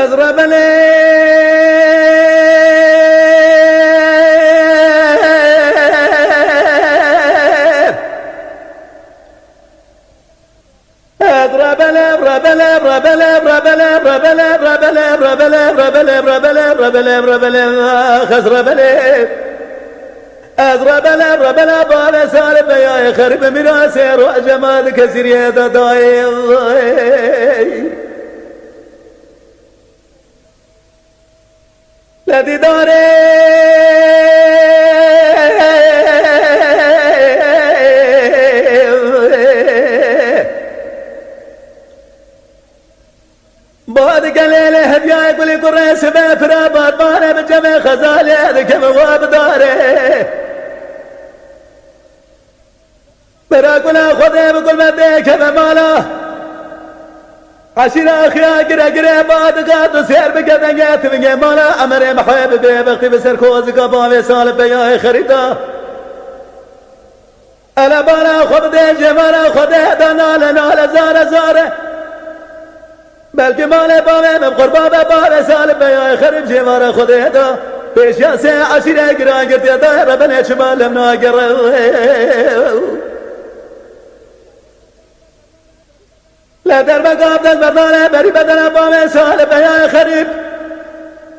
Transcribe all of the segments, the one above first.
أضرب لي أضرب بابا سالب يا خرب مراسي روح جمال كسر يا داي لدي داري بعد قليله هديا يقول يقول سبع فرابات بانا بجمع خزالي هذا كم واب داري براقول اخذ بقول ما ديك بماله عشير اخي قرا بعد قاد سير بقدنيات من ماله امر محب بختي بسركوز قبا سالب بيا خريطه انا بالا خذ دي جماله خذ دنا نال زاره بلکه مال بابه من قربا بابه سالب بیا خرب جماره خود دا پیش یاسه عشیره گران گرتی دا ربنا شمالم ناگر لا در مقام دل بردانه بری بدن بابه سالب بیا خرب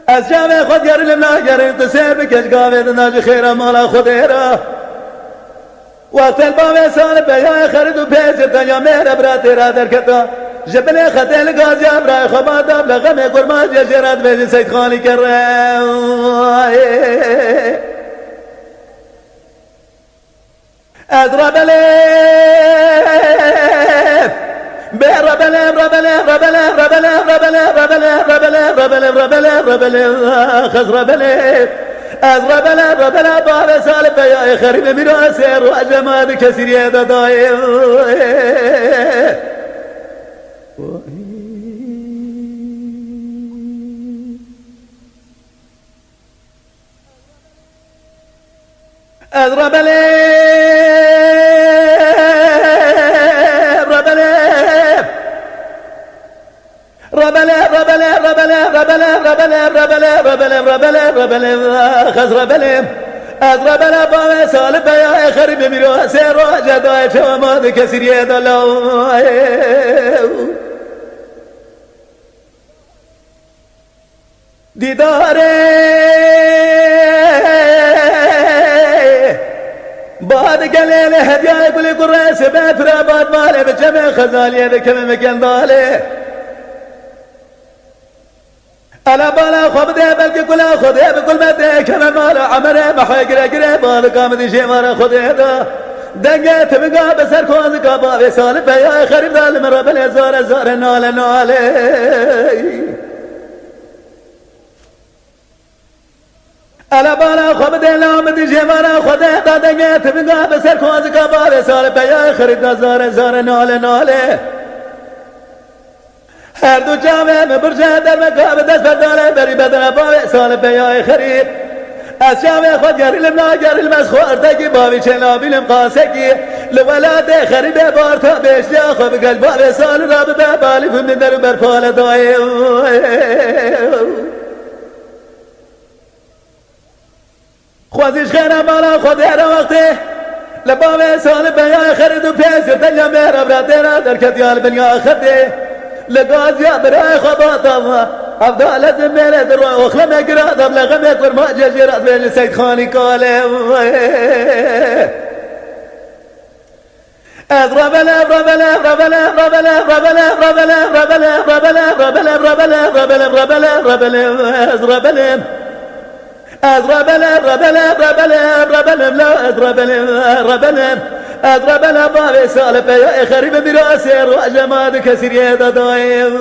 از جامع خود گرلم ناگر انتصار بکش گاوه دناج خیر مالا خود را وقت البابه سالب بیا خرب و پیش دنیا مهر برات را در کتا جبل خدل غاز يا براي خباد لغم قرماج يا جراد بيجي سيد خالي كرم اضرب الف برب الف اضرب الف باب سالب يا خرب مراسر واجماد كثير يا دايم اضرب اضرب بابا سالب يا خرب مراسر واجماد شواماد كثير يا دايم دیداره بعد قليل هديا يقول يقول راسي باترا بعد مالي بجمع خزالي بكم مكان ضالي انا بالا خب ده بلكي كل خده بكل ما ده كم مالا عمره محقره قره بالك امدي شي مره خده ده دنگت بگا بسر کوز کا با سال بیا خرید دل مرا بل زار نال الا بالا خب دلام دی جمارا خدا دادنگت بگا بسر کوز کا با سال بیا خرید زار نال هر دو جامعه برجه در مقام دست بردانه بری بدن با سال بیا خرید از جامعه خود گریلم ناگریلم از خوردگی باوی چنابیلم قاسگی لولاد خریب بارتا بیشتیا خوب قلبا به سال را به بالی فمن در برپال دای خوازیش خیرم بالا خود هر وقته لبا به سال بیا خرید و پیس دنیا مهرب را دیرا در کتیال بنیا خده لقاز يا براي خباطة أفضل لازم ميرا دروا وخلم يقرأ ضم لغم يقر ما جرات بين سيد خاني قال اضرب اضرب الابواب سالفه يا خريب براسي واجماد كسر يا دايم